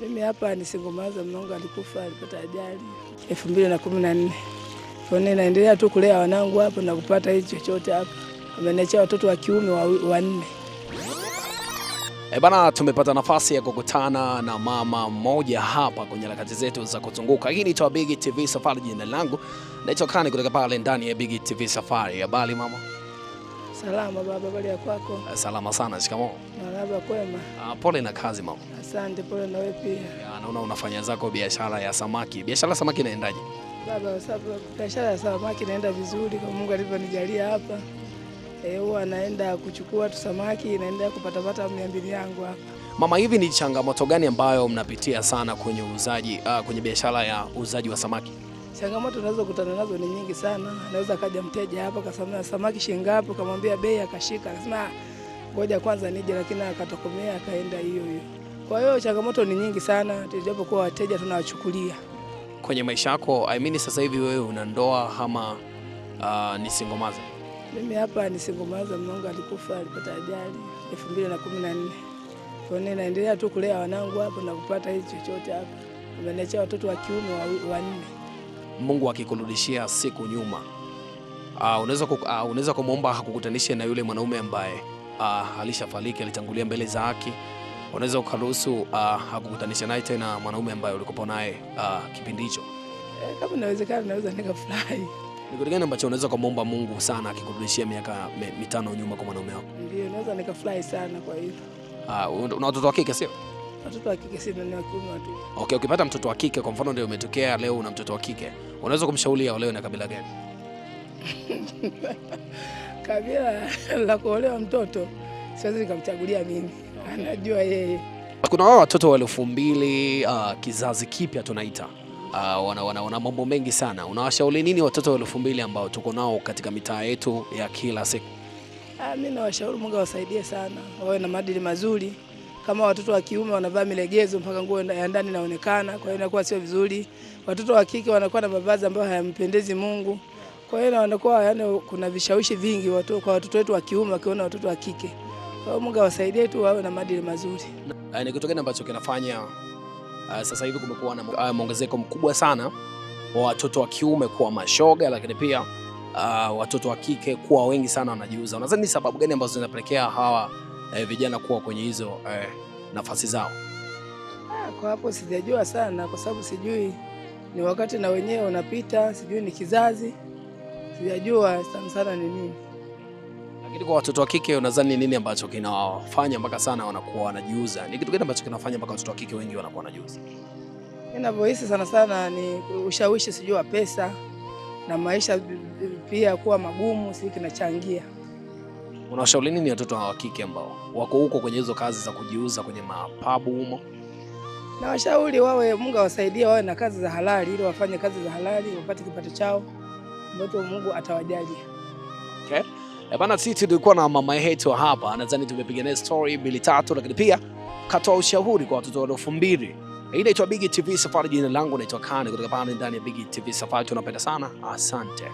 Mimi hapa ni single mother, mume alikufa, alipata ajali 2014. Kwa nini naendelea tu kulea wanangu hapa na kupata hicho chochote hapa. Ameniachia watoto wa kiume wanne. Bana, tumepata nafasi ya kukutana na mama mmoja hapa kwenye harakati zetu za kuzunguka. Hii ni Big TV Safari, jina langu naitwa Kani kutoka pale ndani ya Big TV Safari. Habari mama? Salama baba, habari ya kwako? Salama sana, shikamoo. Marhaba, kwema. Pole na kazi mama. Asante, pole na wewe pia. Naona unafanya zako biashara ya samaki. Biashara ya samaki inaendaje? Baba, sababu biashara ya samaki inaenda vizuri kwa Mungu alivyonijalia hapa. Huwa naenda kuchukua tu samaki, naenda kupata 200 yangu hapa. Mama, hivi ni changamoto gani ambayo mnapitia sana kwenye uuzaji kwenye biashara ya uuzaji wa samaki? Changamoto tunazokutana nazo ni nyingi sana. Anaweza kaja mteja hapa akasema samaki shilingi ngapi, kamwambia bei, akashika akasema ngoja kwanza nije, lakini akatokomea akaenda hiyo hiyo. Kwa hiyo changamoto ni nyingi sana, tujapokuwa wateja tunawachukulia. Kwenye maisha yako, sasa hivi wewe una ndoa ama ni single mother? Mimi hapa ni single mother, mume alikufa, alipata ajali 2014. Kwa nini naendelea tu kulea wanangu hapa na kupata hicho chochote hapa. Ameniachia watoto wa kiume wanne. Mungu akikurudishia siku nyuma, unaweza kumuomba hakukutanishe na yule mwanaume ambaye alishafariki, alitangulia mbele za haki. Unaweza ukaruhusu hakukutanisha naye tena mwanaume ambaye ulikuwa naye kipindi hicho? Kama inawezekana naweza nikafurahi. Ni kitu gani ambacho unaweza kumuomba Mungu sana akikurudishia miaka 5 nyuma kwa mwanaume wako? Ndio, naweza nikafurahi sana kwa hiyo. Una watoto wa kike sio? Watoto wa kike si, ni wa kiume tu. Okay, ukipata mtoto wa kike kwa mfano ndio umetokea leo una mtoto wa kike, unaweza kumshauri aolewe na kabila gani? Kabila la kuolewa mtoto siwezi nikamchagulia mimi. Anajua yeye. Kuna wao watoto wa 2000 kizazi kipya tunaita. Wana mambo mengi sana. Unawashauri nini watoto wa 2000 ambao tuko nao katika mitaa yetu ya kila siku? Mimi nawashauri Mungu awasaidie sana, wawe na maadili mazuri. Kama watoto wa kiume wanavaa milegezo mpaka nguo ya ndani inaonekana, kwa hiyo inakuwa sio vizuri. Watoto wa kike wanakuwa na mavazi ambayo hayampendezi Mungu. Kwa hiyo wanakuwa kuna vishawishi vingi kwa watoto wetu wa kiume wakiona watoto wa kike. Kwa hiyo Mungu awasaidie tu wawe na maadili mazuri. Ni kitu gani ambacho kinafanya sasa hivi kumekuwa na mwongezeko mkubwa sana wa watoto wa kiume kuwa mashoga, lakini pia watoto wa kike kuwa wengi sana wanajiuza? Unadhani ni sababu gani ambazo zinapelekea hawa vijana kuwa kwenye hizo nafasi zao? Kwa hapo sijajua sana, kwa sababu sijui ni wakati na wenyewe unapita, sijui ni kizazi, sijajua sana ni nini. Lakini kwa watoto wa kike unadhani nini ambacho kinawafanya mpaka sana wanakuwa wanajiuza? Ni kitu gani ambacho kinafanya mpaka watoto wa kike wengi wanakuwa wanajiuza? Ninavyohisi sana ni ushawishi, sijui wa pesa na maisha pia kuwa magumu, si kinachangia. Unawashauri nini watoto wa kike ambao wako huko kwenye hizo kazi za kujiuza kwenye mapabu humo? Na washauri wawe, Mungu awasaidie wawe na kazi za halali, ili wafanye kazi za halali wapate kipato chao ambacho Mungu atawajalia. Okay. Bana, sisi tulikuwa na mama yetu hapa, nadhani tumepiga naye story 2-3, lakini pia katoa ushauri kwa watoto wa 2000. Hii inaitwa Big TV Safari, jina langu naitwa Kani kutoka pale ndani ya Big TV Safari. Tunapenda sana, asante.